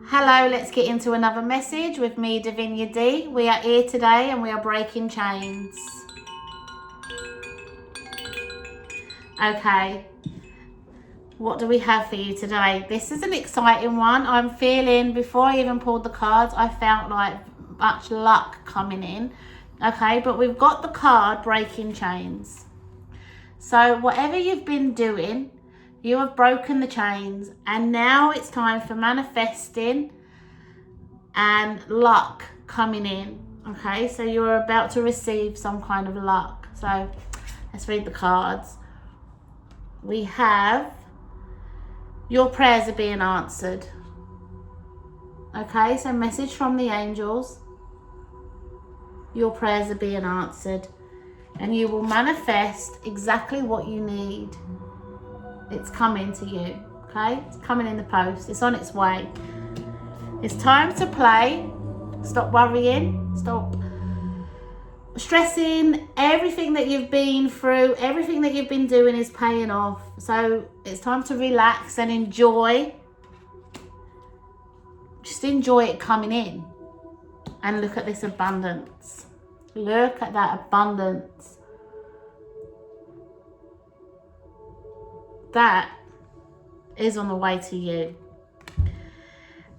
Hello, let's get into another message with me, Davinia D. We are here today and we are breaking chains. Okay, what do we have for you today? This is an exciting one. I'm feeling, before I even pulled the cards, I felt like much luck coming in. Okay, but we've got the card breaking chains. So whatever you've been doing, you have broken the chains, and now it's time for manifesting and luck coming in. Okay, so you're about to receive some kind of luck. So let's read the cards. We have your prayers are being answered. Okay, so message from the angels. Your prayers are being answered, and you will manifest exactly what you need. It's coming to you, okay? It's coming in the post. It's on its way. It's time to play. Stop worrying. Stop stressing. Everything that you've been through, everything that you've been doing is paying off. So it's time to relax and enjoy. Just enjoy it coming in. And look at this abundance. Look at that abundance. That is on the way to you.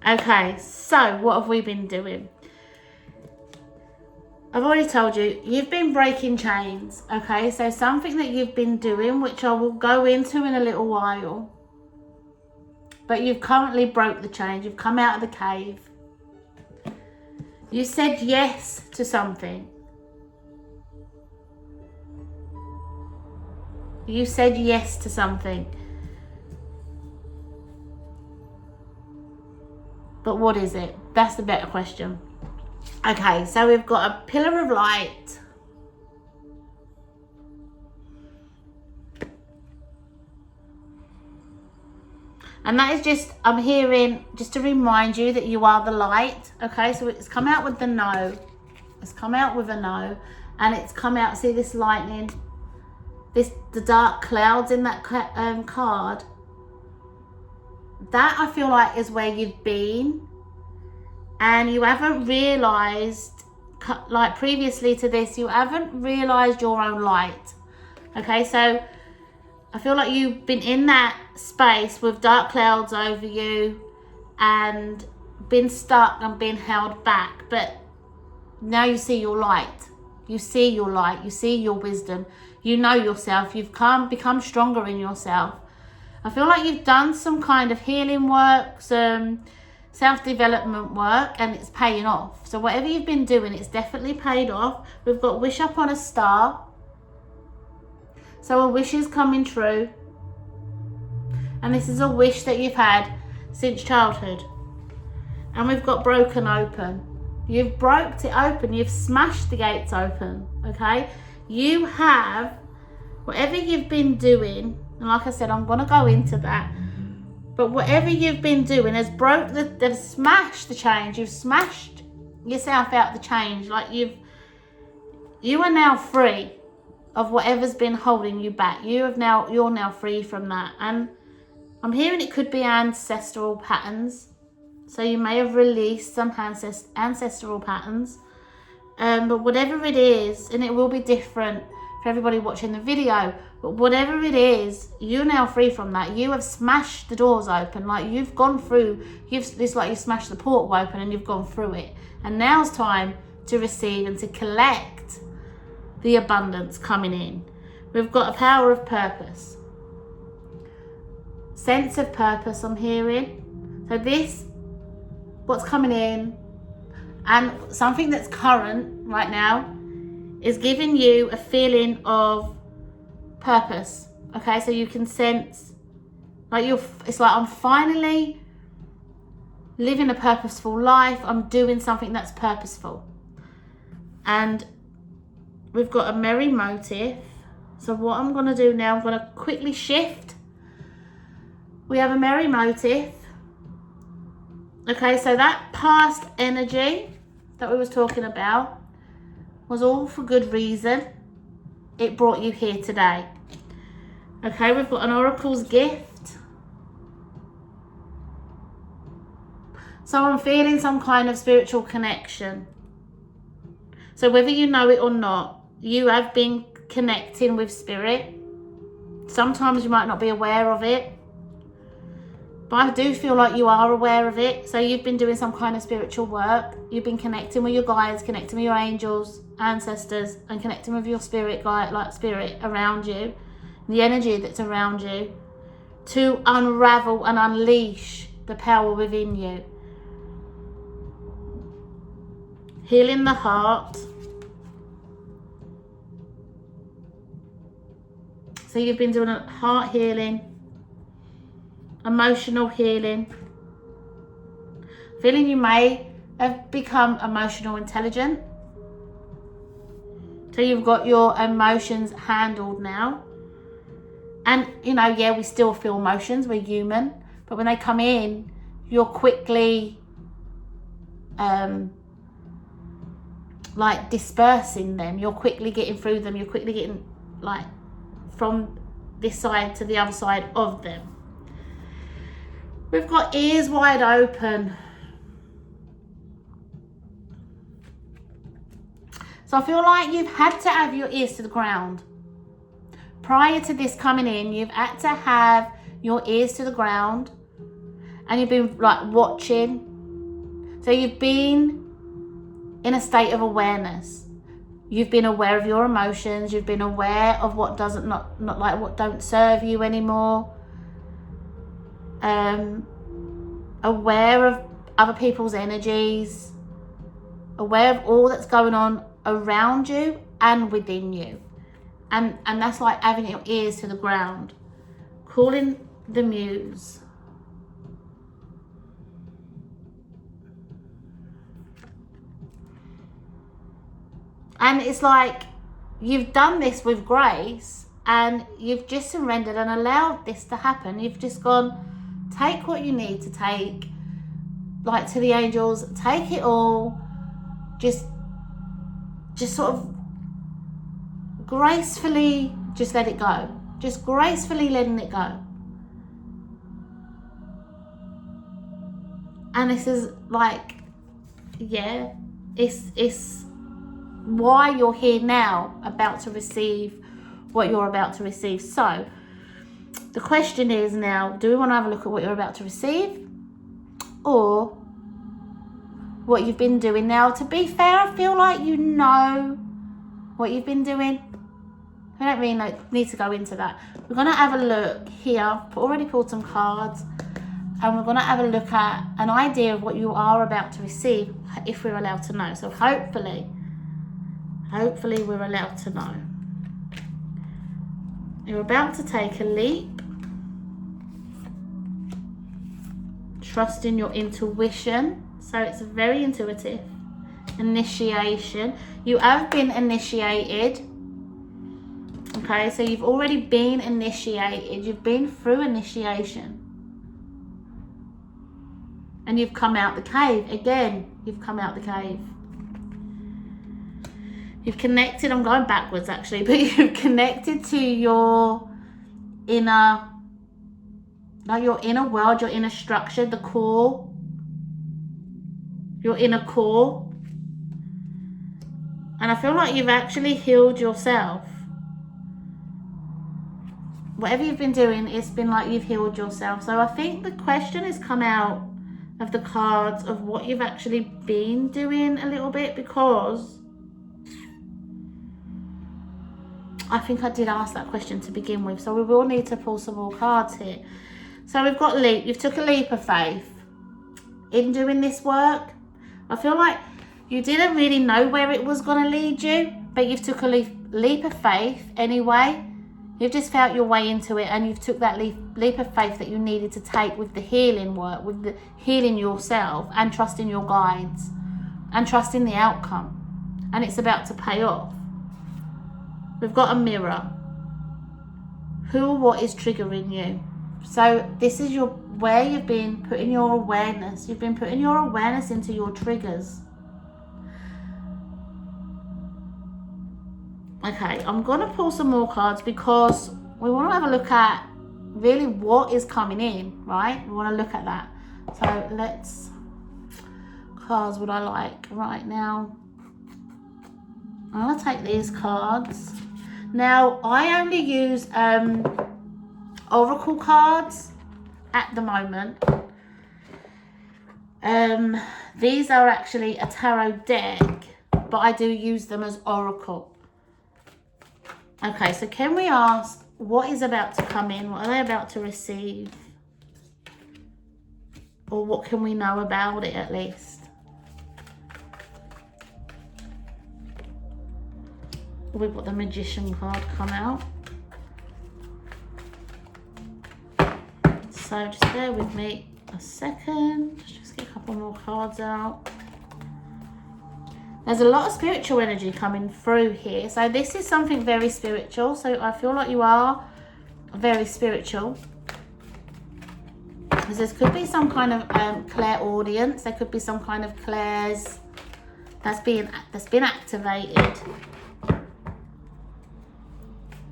Okay, so what have we been doing? I've already told you, you've been breaking chains. Okay, so something that you've been doing, which I will go into in a little while. But you've currently broke the chains. You've come out of the cave. You said yes to something. You said yes to something. But what is it? That's the better question. Okay, so we've got a pillar of light. And that is just, I'm hearing, just to remind you that you are the light. Okay, so it's come out with the no. It's come out with a no. And it's come out, see this lightning? The dark clouds in that card. That I feel like is where you've been. And you haven't realised, like previously to this, you haven't realised your own light. Okay, so I feel like you've been in that space with dark clouds over you and been stuck and been held back. But now you see your light. You see your light. You see your wisdom. You know yourself. You've become stronger in yourself. I feel like you've done some kind of healing work, some self-development work, and it's paying off. So whatever you've been doing, it's definitely paid off. We've got wish up on a star. So a wish is coming true. And this is a wish that you've had since childhood. And we've got broken open. You've broke it open. You've smashed the gates open. Okay? You have, whatever you've been doing, and like I said, I'm going to go into that. But whatever you've been doing has they've smashed the chains. You've smashed yourself out the chains. Like you are now free of whatever's been holding you back. You're now free from that. And I'm hearing it could be ancestral patterns. So you may have released some ancestral patterns. But whatever it is, and it will be different for everybody watching the video, but whatever it is, you're now free from that. You have smashed the doors open. Like you've gone through, it's like you smashed the portal open and you've gone through it. And now's time to receive and to collect the abundance coming in. We've got a power of purpose. Sense of purpose I'm hearing. So this, what's coming in, and something that's current right now is giving you a feeling of purpose. Okay, so you can sense like it's like I'm finally living a purposeful life. I'm doing something that's purposeful. And we've got a merry motive. So what I'm going to do now, I'm going to quickly shift. We have a merry motive. Okay, so that past energy that we was talking about was all for good reason. It brought you here today. Okay, we've got an oracle's gift. So I'm feeling some kind of spiritual connection. So whether you know it or not, you have been connecting with spirit. Sometimes you might not be aware of it, but I do feel like you are aware of it. So you've been doing some kind of spiritual work. You've been connecting with your guides, connecting with your angels, ancestors, and connecting with your spirit guide, like spirit around you, the energy that's around you, to unravel and unleash the power within you. Healing the heart. So you've been doing a heart healing, emotional healing. Feeling you may have become emotional intelligent. So you've got your emotions handled now. And, you know, yeah, we still feel emotions. We're human. But when they come in, you're quickly, like, dispersing them. You're quickly getting through them. You're quickly getting, like, from this side to the other side of them. We've got ears wide open. So I feel like you've had to have your ears to the ground. Prior to this coming in, you've had to have your ears to the ground, and you've been like watching. So you've been in a state of awareness. You've been aware of your emotions. You've been aware of what doesn't not like what don't serve you anymore. Aware of other people's energies. Aware of all that's going on around you and within you. And that's like having your ears to the ground. Calling the muse. And it's like you've done this with grace, and you've just surrendered and allowed this to happen. You've just gone, take what you need to take, like to the angels, take it all, just sort of gracefully just let it go. Just gracefully letting it go. And this is like, yeah, it's why you're here now, about to receive what you're about to receive. So the question is now, do we want to have a look at what you're about to receive, or what you've been doing? Now, to be fair, I feel like you know what you've been doing. I don't really need to go into that. We're going to have a look here. I've already pulled some cards, and we're going to have a look at an idea of what you are about to receive, if we're allowed to know. So hopefully we're allowed to know. You're about to take a leap. Trust in your intuition. So it's very intuitive. Initiation. You have been initiated. Okay, so you've already been initiated. You've been through initiation. And you've come out the cave. Again, you've come out the cave. You've connected, I'm going backwards actually, but you've connected to your inner, like your inner world, your inner structure, the core, your inner core. And I feel like you've actually healed yourself. Whatever you've been doing, it's been like you've healed yourself. So I think the question has come out of the cards of what you've actually been doing a little bit, because I think I did ask that question to begin with. So we will need to pull some more cards here. So we've got leap. You've took a leap of faith in doing this work. I feel like you didn't really know where it was going to lead you, but you've took a leap of faith anyway. You've just felt your way into it, and you've took that leap of faith that you needed to take with the healing work, with the healing yourself, and trusting your guides, and trusting the outcome. And it's about to pay off. We've got a mirror. Who or what is triggering you? So this is where you've been putting your awareness. You've been putting your awareness into your triggers. Okay, I'm going to pull some more cards, because we want to have a look at really what is coming in, right? We want to look at that. So let's cards would I like right now? I'm going to take these cards. Now, I only use oracle cards at the moment. These are actually a tarot deck, but I do use them as oracle. Okay, so can we ask what is about to come in? What are they about to receive? Or what can we know about it at least? We've got the Magician card come out. So just bear with me a second. Let's just get a couple more cards out. There's a lot of spiritual energy coming through here. So this is something very spiritual. So I feel like you are very spiritual. Because this could be some kind of clairaudience. There could be some kind of clairs that's been activated.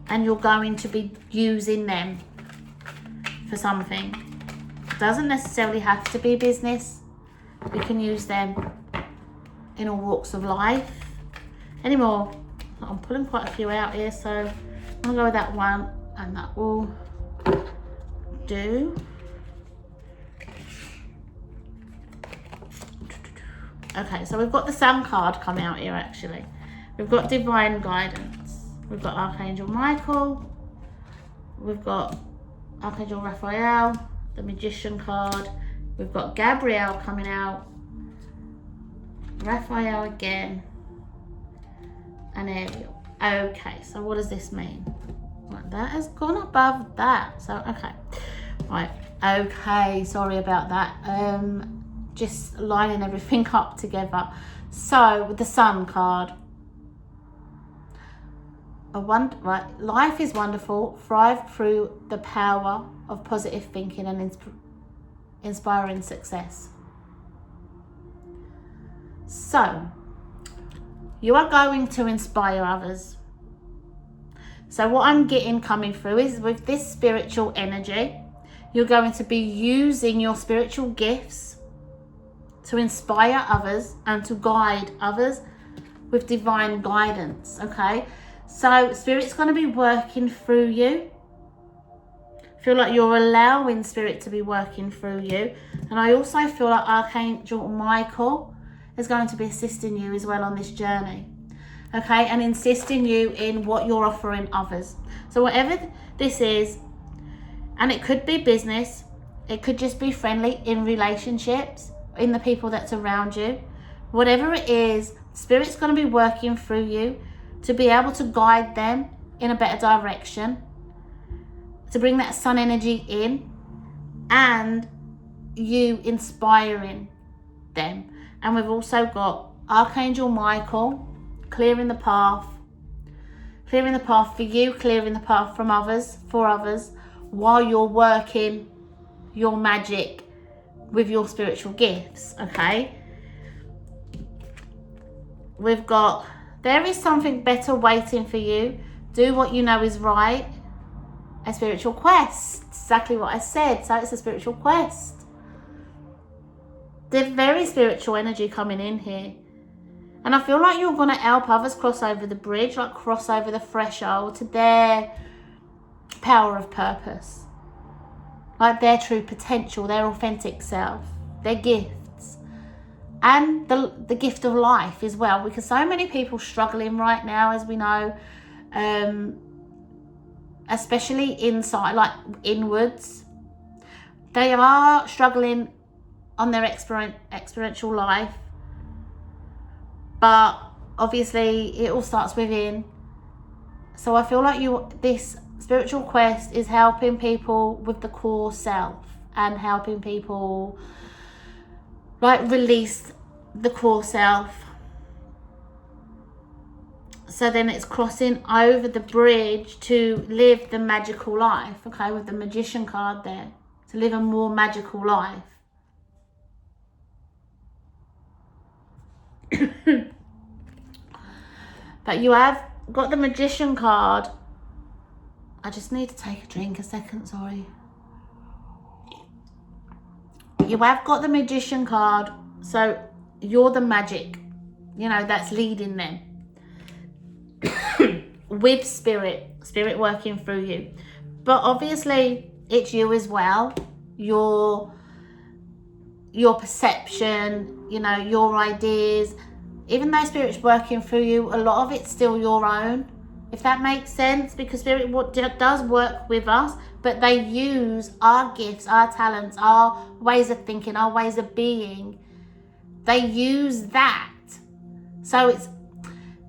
And you're going to be using them for something. It doesn't necessarily have to be business. We can use them in all walks of life. Anymore, I'm pulling quite a few out here, so I'm gonna go with that one, and that will do. Okay, so we've got the Sun card coming out here actually. We've got Divine Guidance. We've got Archangel Michael. We've got Archangel Raphael, the Magician card. We've got Gabriel coming out. Raphael again. And Ariel. Okay, so what does this mean? Right, that has gone above that. So, okay. Right, okay, sorry about that. Just lining everything up together. So, with the Sun card. Right, life is wonderful. Thrive through the power of positive thinking and inspiring success. So, you are going to inspire others. So what I'm getting coming through is with this spiritual energy, you're going to be using your spiritual gifts to inspire others and to guide others with divine guidance, okay? So Spirit's going to be working through you. Feel like you're allowing Spirit to be working through you. And I also feel like Archangel Michael is going to be assisting you as well on this journey. Okay, and insisting you in what you're offering others. So whatever this is, and it could be business, it could just be friendly in relationships, in the people that's around you. Whatever it is, Spirit's going to be working through you to be able to guide them in a better direction, to bring that sun energy in, and you inspiring them. And we've also got Archangel Michael clearing the path for you, clearing the path from others, for others, while you're working your magic with your spiritual gifts, okay? We've got, there is something better waiting for you. Do what you know is right. A spiritual quest, exactly what I said. So it's a spiritual quest. There's very spiritual energy coming in here. And I feel like you're going to help others cross over the bridge, like cross over the threshold to their power of purpose. Like their true potential, their authentic self, their gifts. And the gift of life as well. Because so many people struggling right now, as we know, especially inside, like inwards. They are struggling on their experiential life. But obviously it all starts within. So I feel like this spiritual quest is helping people with the core self and helping people like release the core self. So then it's crossing over the bridge to live the magical life, okay, with the Magician card there, to live a more magical life. But you have got the Magician card. I just need to take a drink a second, sorry. You have got the Magician card. So you're the magic, you know, that's leading them with spirit working through you. But obviously it's you as well, your perception, you know, your ideas. Even though spirit's working through you, a lot of it's still your own, if that makes sense, because spirit does work with us, but they use our gifts, our talents, our ways of thinking, our ways of being. They use that. So it's,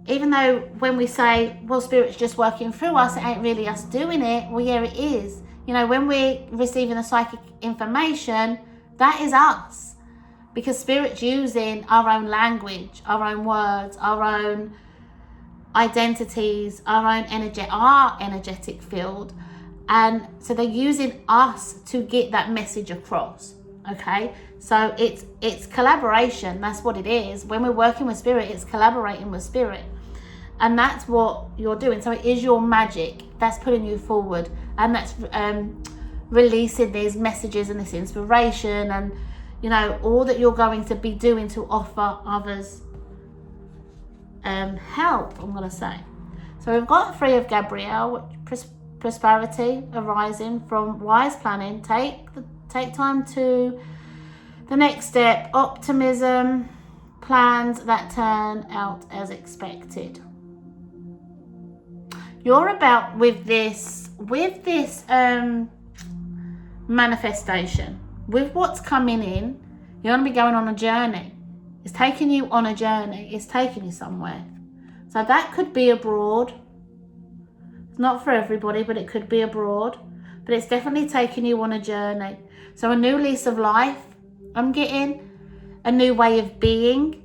even though when we say, well, spirit's just working through us, it ain't really us doing it. Well, yeah, it is. You know, when we're receiving the psychic information, that is us. Because spirit's using our own language, our own words, our own identities, our energetic field. And so they're using us to get that message across. Okay, so it's collaboration. That's what it is. When we're working with spirit, it's collaborating with spirit, and that's what you're doing. So it is your magic that's putting you forward, and that's releasing these messages and this inspiration, and you know, all that you're going to be doing to offer others help, I'm going to say. So we've got 3 of Gabrielle, prosperity arising from wise planning. Take time to the next step, optimism, plans that turn out as expected. You're about with this manifestation, with what's coming in, you're going to be going on a journey. It's taking you on a journey. It's taking you somewhere. So that could be abroad. It's not for everybody, but it could be abroad. But it's definitely taking you on a journey. So a new lease of life, I'm getting a new way of being,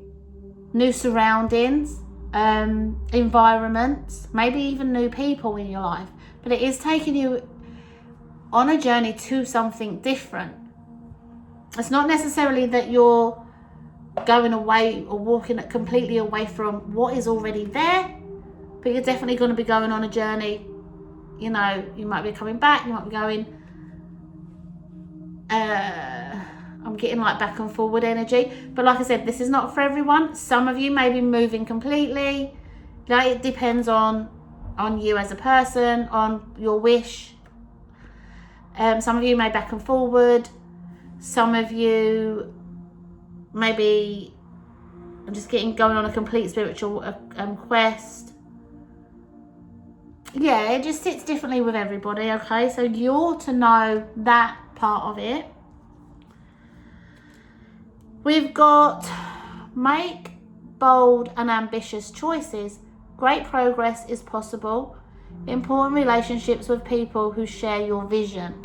new surroundings, environments, maybe even new people in your life. But it is taking you on a journey to something different. It's not necessarily that you're going away or walking completely away from what is already there, but you're definitely going to be going on a journey. You know, you might be coming back, you might be going, I'm getting like back and forward energy. But like I said, this is not for everyone. Some of you may be moving completely. Like, it depends on you as a person, on your wish. Some of you may back and forward. Some of you maybe, I'm just going on a complete spiritual quest. Yeah, it just sits differently with everybody, okay? So you're to know that part of it. We've got make bold and ambitious choices. Great progress is possible. Important relationships with people who share your vision.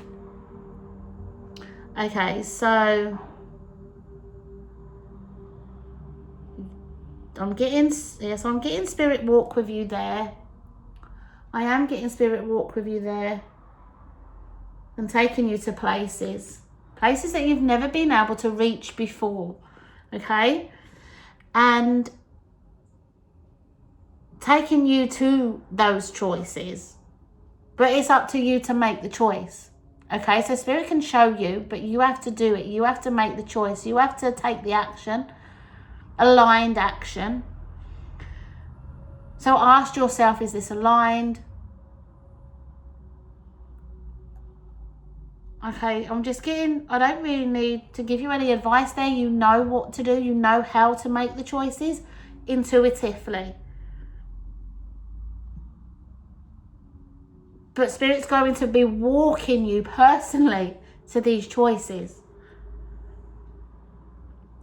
Okay, so I'm getting spirit walk with you there. I am getting spirit walk with you there, and taking you to places that you've never been able to reach before, okay? And taking you to those choices, but it's up to you to make the choice, okay? So spirit can show you, but you have to do it. You have to make the choice. You have to take the action, aligned action. So ask yourself, is this aligned? Okay, I'm just getting, I don't really need to give you any advice there. You know what to do. You know how to make the choices intuitively. But Spirit's going to be walking you personally to these choices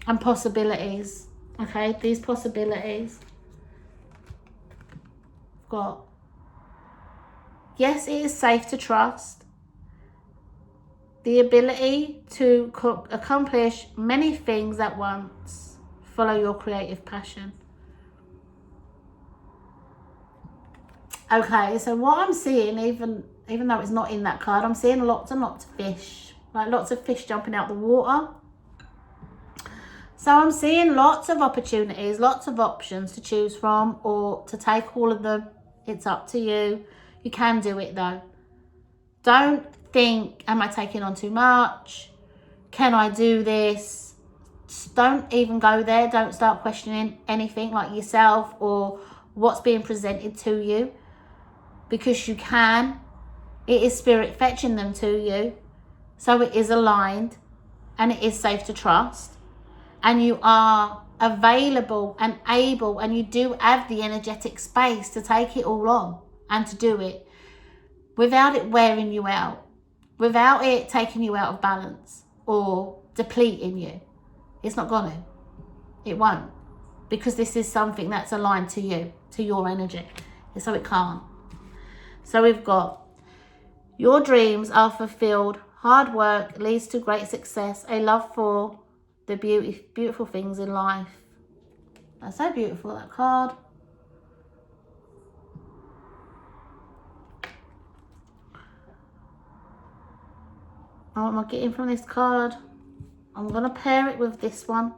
and possibilities. Okay, these possibilities. Got, yes, it is safe to trust. The ability to accomplish many things at once. Follow your creative passion. Okay, so what I'm seeing, even though it's not in that card, I'm seeing lots and lots of fish. Like lots of fish jumping out the water. So I'm seeing lots of opportunities, lots of options to choose from, or to take all of them. It's up to you. You can do it though. Don't think, am I taking on too much? Can I do this? don't even go there. Don't start questioning anything like yourself or what's being presented to you, because you can. It is spirit fetching them to you. So it is aligned and it is safe to trust. And you are available and able, and you do have the energetic space to take it all on and to do it without it wearing you out, without it taking you out of balance or depleting you. It's not gonna. It won't. Because this is something that's aligned to you, to your energy. And so it can't. So we've got, your dreams are fulfilled. Hard work leads to great success. A love for the beautiful things in life. That's so beautiful, that card. What am I getting from this card? I'm going to pair it with this one.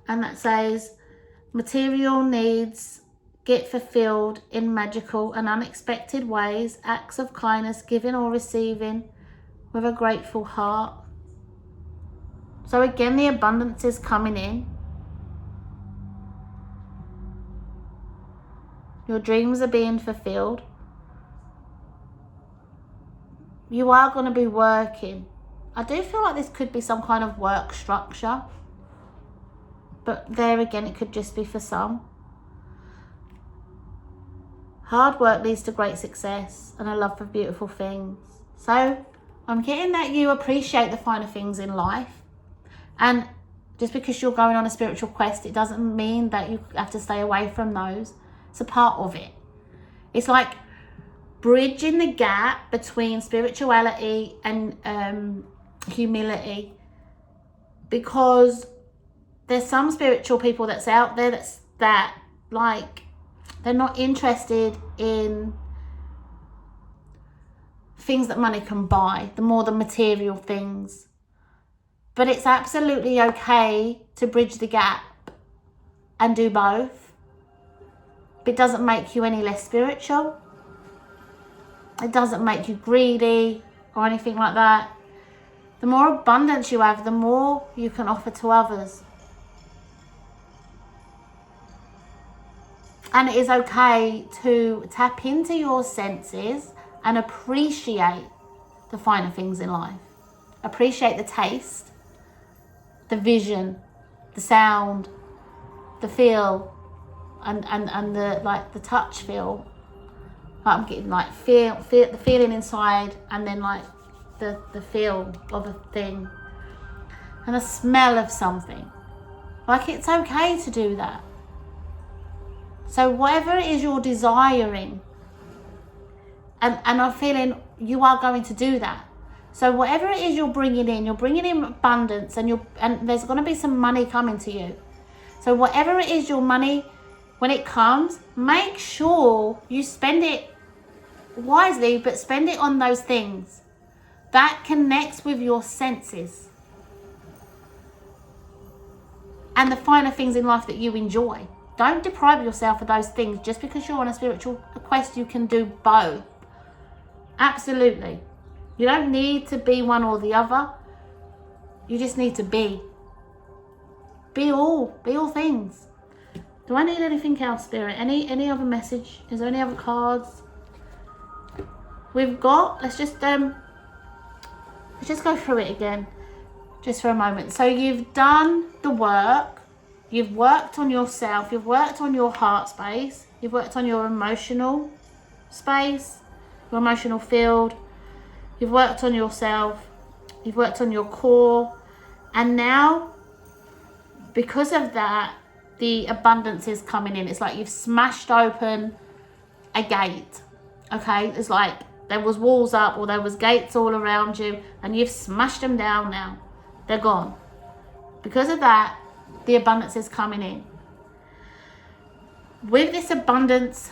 And that says, material needs get fulfilled in magical and unexpected ways. Acts of kindness, giving or receiving with a grateful heart. So again, the abundance is coming in. Your dreams are being fulfilled. You are going to be working. I do feel like this could be some kind of work structure. But there again, it could just be for some. Hard work leads to great success and a love for beautiful things. So I'm getting that you appreciate the finer things in life. And just because you're going on a spiritual quest, it doesn't mean that you have to stay away from those. It's a part of it. It's like bridging the gap between spirituality and humility, because there's some spiritual people that's out there that like, they're not interested in things that money can buy, the more the material things. But it's absolutely okay to bridge the gap and do both. It doesn't make you any less spiritual. It doesn't make you greedy or anything like that. The more abundance you have, the more you can offer to others. And it is okay to tap into your senses and appreciate the finer things in life. Appreciate the taste, the vision, the sound, the feel, and the touch feel. Like I'm getting like feel the feeling inside, and then like the feel of a thing, and the smell of something. Like, it's okay to do that. So whatever it is you're desiring, and I'm feeling you are going to do that. So whatever it is you're bringing in abundance, and there's going to be some money coming to you. So whatever it is, your money, when it comes, make sure you spend it wisely, but spend it on those things that connects with your senses and the finer things in life that you enjoy. Don't deprive yourself of those things. Just because you're on a spiritual quest, you can do both. Absolutely. You don't need to be one or the other. You just need to be. Be all things. Do I need anything else, Spirit? Any other message? Is there any other cards? We've got, let's just go through it again, just for a moment. So you've done the work. You've worked on yourself. You've worked on your heart space. You've worked on your emotional space, your emotional field. You've worked on yourself. You've worked on your core. And now, because of that, the abundance is coming in. It's like you've smashed open a gate. Okay? It's like there was walls up, or there was gates all around you, and you've smashed them down now. They're gone. Because of that, the abundance is coming in. With this abundance,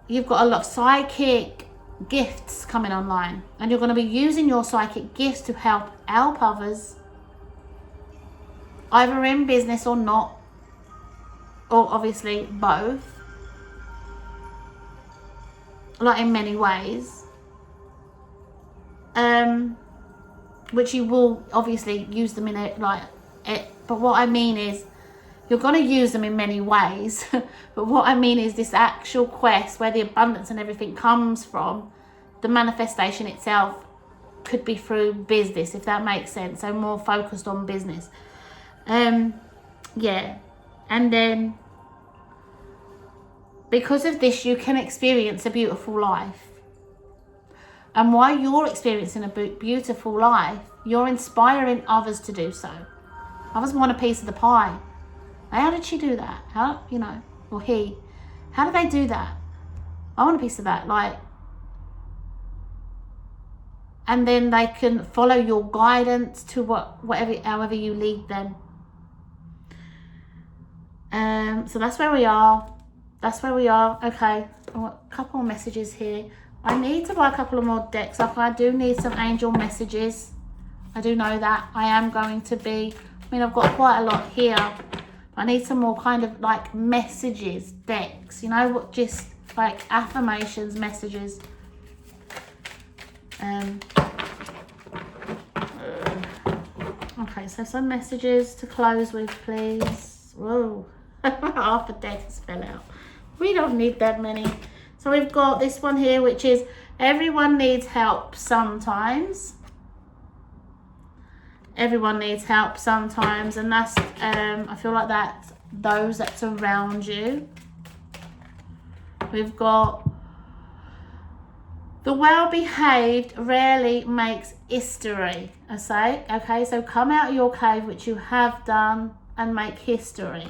you've got a lot of psychic gifts coming online, and you're going to be using your psychic gifts to help others, either in business or not, or obviously both, like in many ways. which you will obviously use them in it, but what I mean is you're going to use them in many ways. But what I mean is this actual quest where the abundance and everything comes from, the manifestation itself could be through business, if that makes sense. So more focused on business. Yeah. And then because of this, you can experience a beautiful life. And while you're experiencing a beautiful life, you're inspiring others to do so. Others want a piece of the pie. How did she do that? How, or he? How did they do that? I want a piece of that. And then they can follow your guidance to however you lead them. So that's where we are. Okay, I want a couple of messages here. I need to buy a couple of more decks. I do need some angel messages. I do know that. I am going to be, I've got quite a lot here. I need some more kind of messages, decks, just affirmations, messages. Okay, so some messages to close with, please. Whoa, half a deck has fell out. We don't need that many. So we've got this one here, which is everyone needs help sometimes. Everyone needs help sometimes, and that's I feel like that's those that surround you. We've got the well-behaved rarely makes history. Okay, so come out of your cave, which you have done, and make history.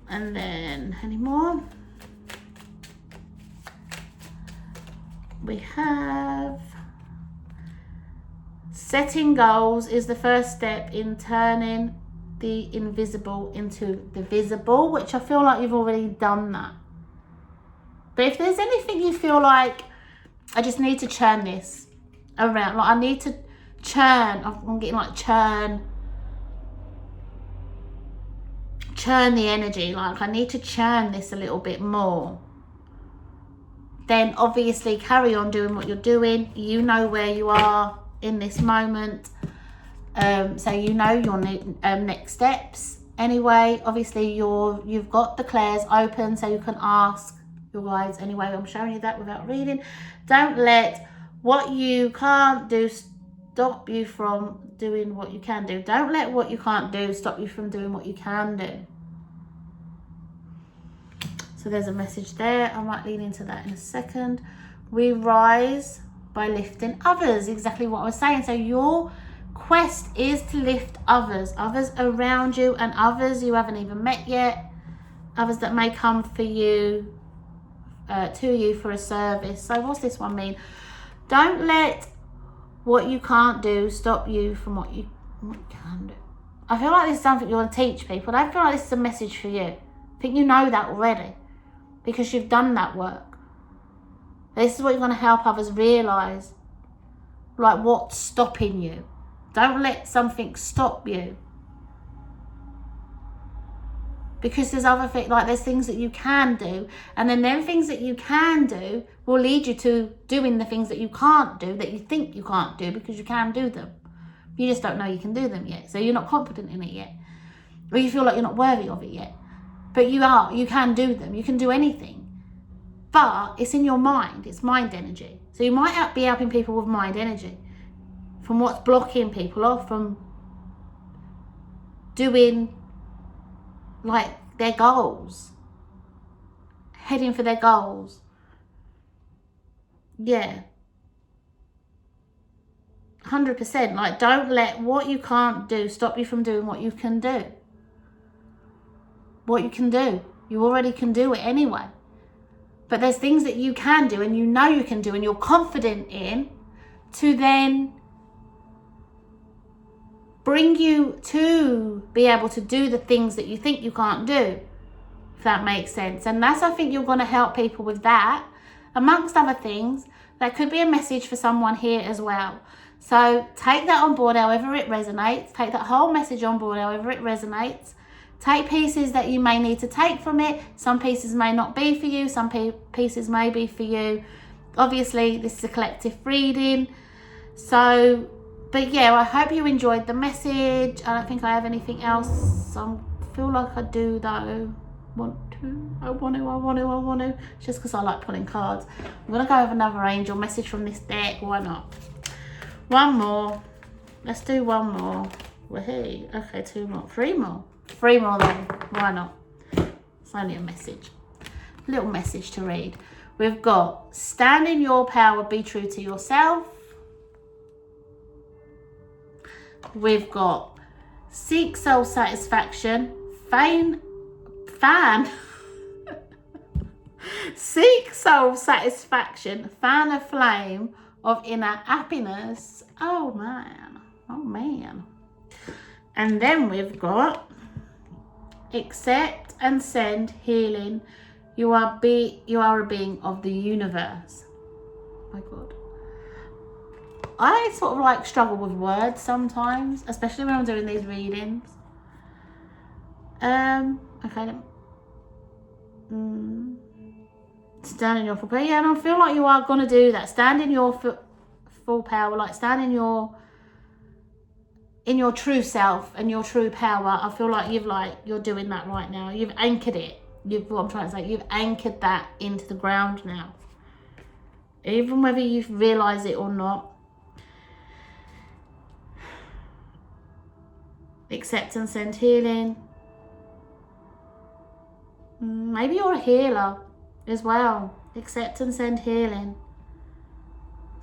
And then any more? We have setting goals is the first step in turning the invisible into the visible, which I feel like you've already done that. But if there's anything you feel like, I just need to churn this around, I need to churn, I'm getting churn the energy, I need to churn this a little bit more, then obviously carry on doing what you're doing. You know where you are in this moment, so you know your next steps. Anyway, obviously you've got the clairs open, so you can ask your guides. Anyway, I'm showing you that without reading. Don't let what you can't do stop you from doing what you can do. Don't let what you can't do stop you from doing what you can do. So there's a message there. I might lean into that in a second. We rise by lifting others. Exactly what I was saying. So your quest is to lift others around you, and others you haven't even met yet, others that may come for you, to you for a service. So what's this one mean? Don't let what you can't do stop you from what you can do. I feel like this is something you want to teach people. I feel like this is a message for you. I think you know that already, because you've done that work. This is what you're going to help others realise, what's stopping you. Don't let something stop you, because there's other things, there's things that you can do, and then them things that you can do will lead you to doing the things that you can't do, that you think you can't do, because you can do them. You just don't know you can do them yet, so you're not confident in it yet, or you feel like you're not worthy of it yet. But you can do them. You can do anything. But it's in your mind. It's mind energy. So you might be helping people with mind energy, from what's blocking people off from doing their goals, heading for their goals. Yeah. 100%. Don't let what you can't do stop you from doing what you can do. What you can do. You already can do it anyway. But there's things that you can do, and you know you can do, and you're confident in, to then bring you to be able to do the things that you think you can't do, if that makes sense. And I think you're going to help people with that, amongst other things. That could be a message for someone here as well. So take that on board however it resonates. Take that whole message on board however it resonates. Take pieces that you may need to take from it. Some pieces may not be for you. Some pieces may be for you. obviously this is a collective reading. So, but yeah, I hope you enjoyed the message. I don't think I have anything else. I feel like I do though. I want to. Just because I like pulling cards. I'm going to go with another angel message from this deck. Why not? One more. Let's do one more. Woohoo. Okay, two more. Three more. Three more then. Why not? It's only a message. Little message to read. We've got stand in your power, be true to yourself. We've got seek soul satisfaction, seek soul satisfaction, fan a flame of inner happiness. Oh man, oh man. And then we've got accept and send healing. You are a being of the universe. My God. I sort of like struggle with words sometimes, especially when I'm doing these readings. Okay. Stand in your full power. Yeah, and I feel like you are going to do that. Stand in your full power, like stand in your true self and your true power. I feel like you're doing that right now. You've anchored it. What I'm trying to say, you've anchored that into the ground now. Even whether you realise it or not. Accept and send healing. Maybe you're a healer as well. Accept and send healing.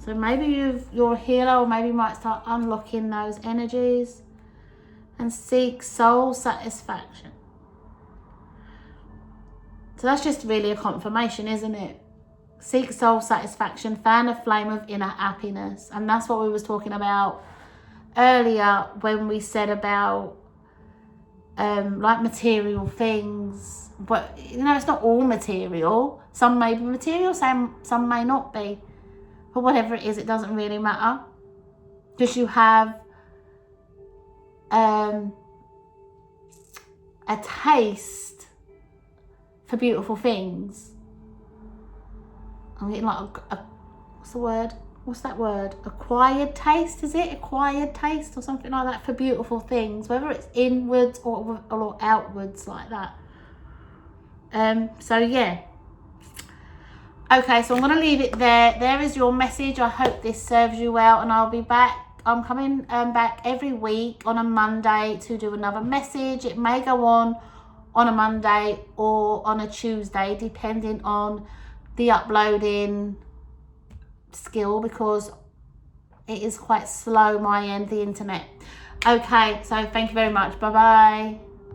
So maybe you're a healer, or maybe you might start unlocking those energies and seek soul satisfaction. So that's just really a confirmation, isn't it? Seek soul satisfaction, fan a flame of inner happiness. And that's what we was talking about earlier when we said about like material things. But you know, it's not all material. Some may be material, some may not be. But whatever it is, it doesn't really matter. Because you have a taste for beautiful things. I'm getting like what's the word? What's that word? Acquired taste, is it? Acquired taste or something like that for beautiful things, whether it's inwards or outwards like that. So yeah. Okay, so I'm going to leave it there. There is your message. I hope this serves you well, and I'll be back. I'm coming back every week on a Monday to do another message. It may go on a Monday or on a Tuesday, depending on the uploading skill, because it is quite slow my end, the internet. Okay, so thank you very much. Bye bye.